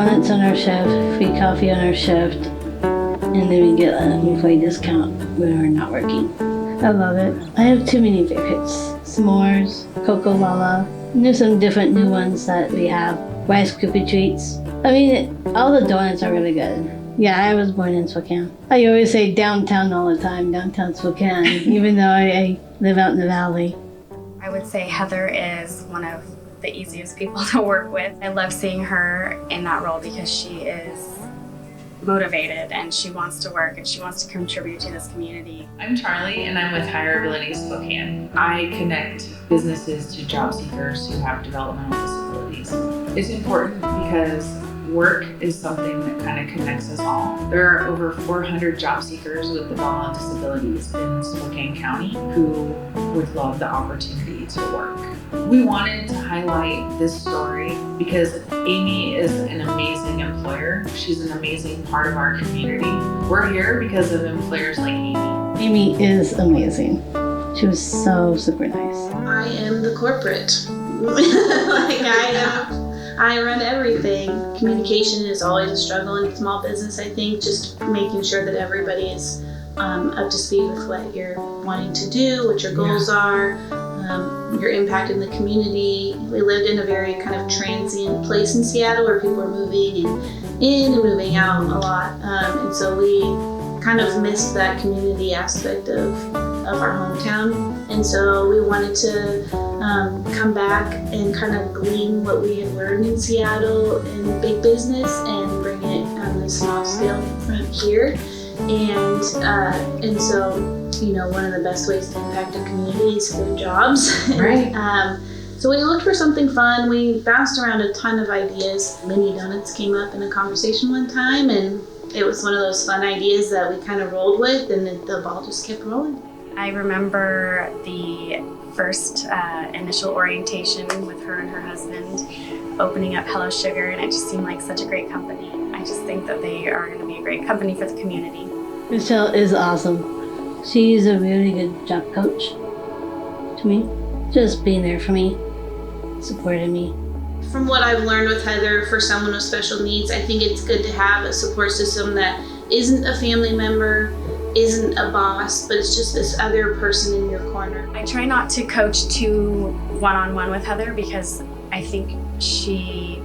donuts on our shift, free coffee on our shift, and then we get an employee discount when we're not working. I love it. I have too many favorites. S'mores, Coco Lala, and there's some different new ones that we have. Rice Krispie treats. I mean, all the donuts are really good. Yeah, I was born in Spokane. I always say downtown all the time, downtown Spokane, even though I live out in the valley. I would say Heather is one of the easiest people to work with. I love seeing her in that role because she is motivated and she wants to work and she wants to contribute to this community. I'm Charlie and I'm with Higher Ability Spokane. I connect businesses to job seekers who have developmental disabilities. It's important because work is something that kind of connects us all. There are over 400 job seekers with developmental disabilities in Spokane County who would love the opportunity to work. We wanted to highlight this story because Amy is an amazing employer. She's an amazing part of our community. We're here because of employers like Amy. Amy is amazing. She was so super nice. I am the corporate. I run everything. Communication is always a struggle in small business, I think, just making sure that everybody is up to speed with what you're wanting to do, what your goals are, your impact in the community. We lived in a very kind of transient place in Seattle where people were moving in and moving out a lot. And so we kind of missed that community aspect of our hometown. And so we wanted to come back and kind of glean what we had learned in Seattle in big business and bring it on a small scale from here. And so, you know, one of the best ways to impact a community is through jobs. Right. So we looked for something fun. We bounced around a ton of ideas. Mini donuts came up in a conversation one time, and it was one of those fun ideas that we kind of rolled with, and the ball just kept rolling. I remember the first initial orientation with her and her husband opening up Hello Sugar, and it just seemed like such a great company. I just think that they are going to be a great company for the community. Michelle is awesome. She's a really good job coach to me. Just being there for me, supporting me. From what I've learned with Heather, for someone with special needs, I think it's good to have a support system that isn't a family member, isn't a boss, but it's just this other person in your corner. I try not to coach too one-on-one with Heather because I think she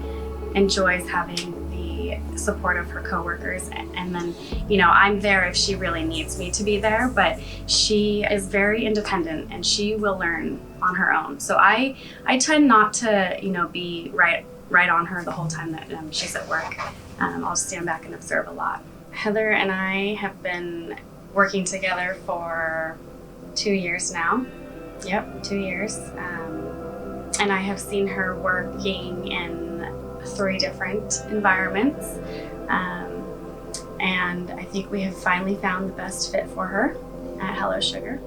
enjoys having the support of her coworkers, and then, you know, I'm there if she really needs me to be there, but she is very independent and she will learn on her own. So I tend not to, you know, be right on her the whole time that she's at work. I'll stand back and observe a lot. Heather and I have been working together for 2 years now. Yep, 2 years. And I have seen her working in 3 different environments. And I think we have finally found the best fit for her at Hello Sugar.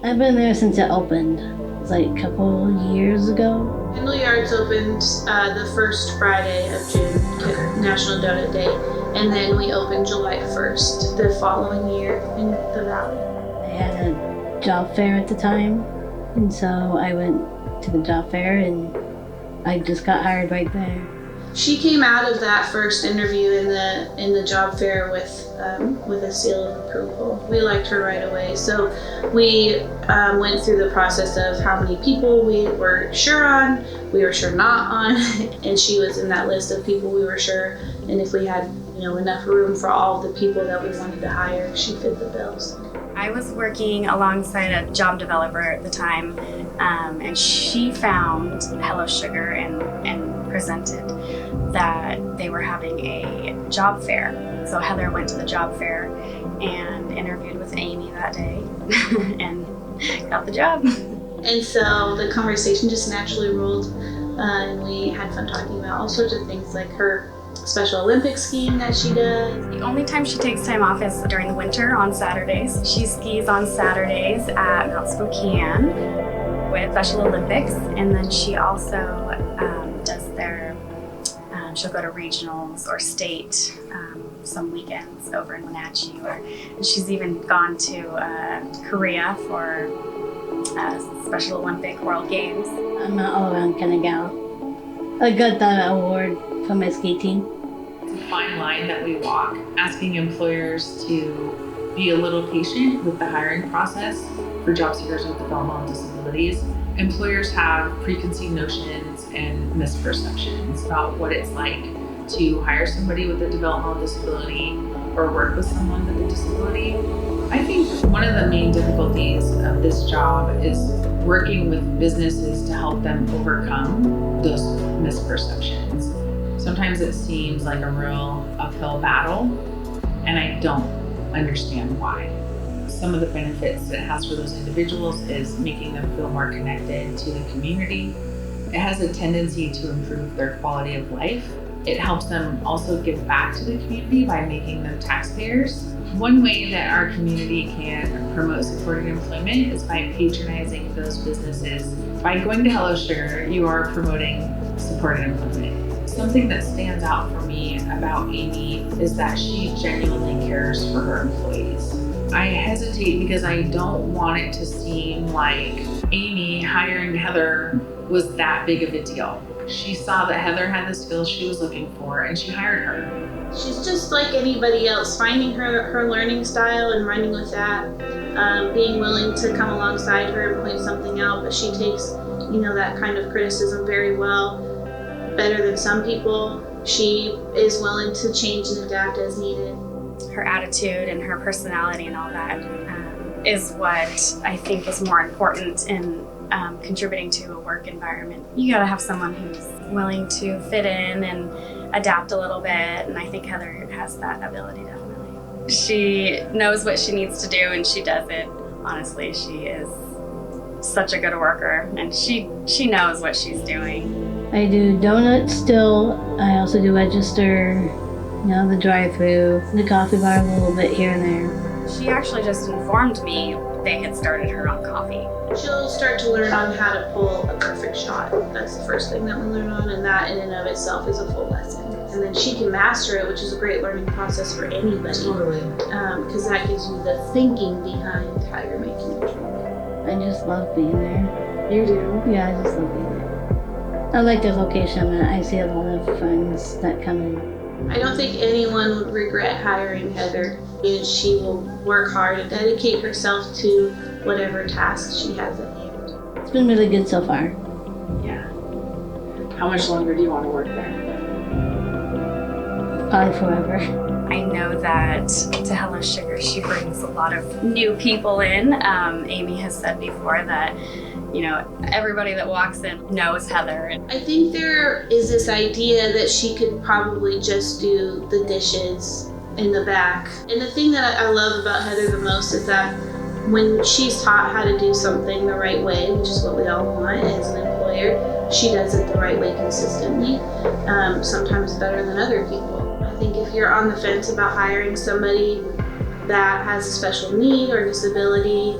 I've been there since it opened. It's like a couple years ago. Kendall Yards opened the first Friday of June, National Donut Day, and then we opened July 1st the following year in the Valley. They had a job fair at the time, and so I went to the job fair and I just got hired right there. She came out of that first interview in the job fair with a seal of approval. We liked her right away, so we went through the process of how many people we were sure on, we were sure not on, and she was in that list of people we were sure. And if we had, you know, enough room for all of the people that we wanted to hire, she fit the bills. I was working alongside a job developer at the time, and she found Hello Sugar and presented that they were having a job fair. So Heather went to the job fair and interviewed with Amy that day and got the job. And so the conversation just naturally rolled, and we had fun talking about all sorts of things like her Special Olympics skiing that she does. The only time she takes time off is during the winter on Saturdays. She skis on Saturdays at Mount Spokane with Special Olympics, and then she also does their, she'll go to regionals or state some weekends over in Wenatchee, and she's even gone to Korea for Special Olympic World Games. I'm an all-around kind of gal. I got that award for my ski team. a fine line that we walk, asking employers to be a little patient with the hiring process for job seekers with developmental disabilities. Employers have preconceived notions and misperceptions about what it's like to hire somebody with a developmental disability or work with someone with a disability. I think one of the main difficulties of this job is working with businesses to help them overcome those misperceptions. Sometimes it seems like a real uphill battle, and I don't understand why. Some of the benefits it has for those individuals is making them feel more connected to the community. It has a tendency to improve their quality of life. It helps them also give back to the community by making them taxpayers. One way that our community can promote supported employment is by patronizing those businesses. By going to Hello Sugar, you are promoting supported employment. Something that stands out for me about Amy is that she genuinely cares for her employees. I hesitate because I don't want it to seem like Amy hiring Heather was that big of a deal. She saw that Heather had the skills she was looking for and she hired her. She's just like anybody else, finding her learning style and running with that, being willing to come alongside her and point something out, but she takes, that kind of criticism very well, better than some people. She is willing to change and adapt as needed. Her attitude and her personality and all that is what I think is more important in contributing to a work environment. You gotta have someone who's willing to fit in and adapt a little bit, and I think Heather has that ability definitely. She knows what she needs to do and she does it. Honestly, she is such a good worker and she knows what she's doing. I do donuts still. I also do register, the drive-through, the coffee bar a little bit here and there. She actually just informed me they had started her on coffee. She'll start to learn on how to pull a perfect shot. That's the first thing that we learn on, and that in and of itself is a full lesson. And then she can master it, which is a great learning process for anybody. Totally. Because that gives you the thinking behind how you're making the drink. I just love being there. You do? Yeah, I just love being there. I like the location I'm at. I see a lot of friends that come in. I don't think anyone would regret hiring Heather. She will work hard and dedicate herself to whatever task she has at hand. It's been really good so far. Yeah. How much longer do you want to work there? Probably forever. I know that to Hello Sugar, she brings a lot of new people in. Amy has said before that, everybody that walks in knows Heather. I think there is this idea that she could probably just do the dishes in the back. And the thing that I love about Heather the most is that when she's taught how to do something the right way, which is what we all want as an employer, she does it the right way consistently, sometimes better than other people. I think if you're on the fence about hiring somebody that has a special need or disability,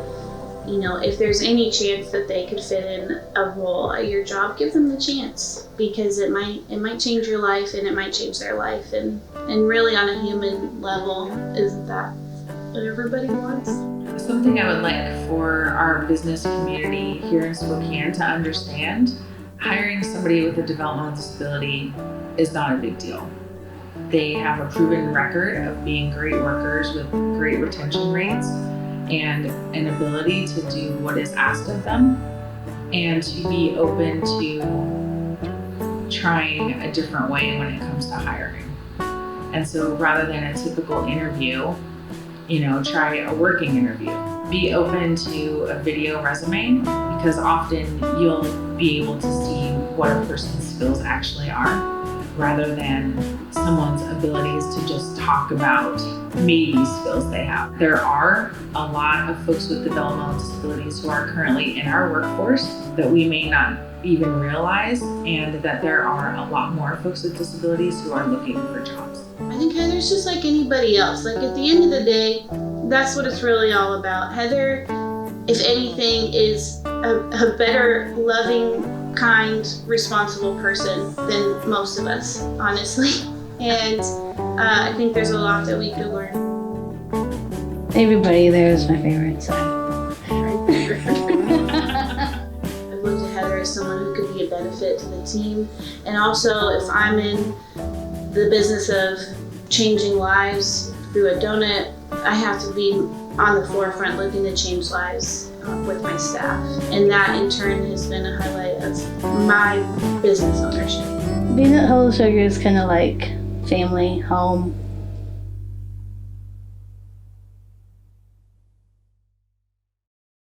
if there's any chance that they could fit in a role at your job, give them the chance, because it might change your life and it might change their life, and really on a human level, isn't that what everybody wants? Something I would like for our business community here in Spokane to understand, hiring somebody with a developmental disability is not a big deal. They have a proven record of being great workers with great retention rates and an ability to do what is asked of them, and to be open to trying a different way when it comes to hiring. And so rather than a typical interview, try a working interview. Be open to a video resume, because often you'll be able to see what a person's skills actually are, rather than someone's abilities to just talk about maybe skills they have. There are a lot of folks with developmental disabilities who are currently in our workforce that we may not even realize, and that there are a lot more folks with disabilities who are looking for jobs. I think Heather's just like anybody else. Like, at the end of the day, that's what it's really all about. Heather, if anything, is a better, loving, kind, responsible person than most of us, honestly. And I think there's a lot that we could learn. Everybody there is my favorite, so. I've looked at Heather as someone who could be a benefit to the team. And also, if I'm in the business of changing lives through a donut, I have to be on the forefront looking to change lives with my staff. And that in turn has been a highlight of my business ownership. Being at Hello Sugar is kind of like family, home.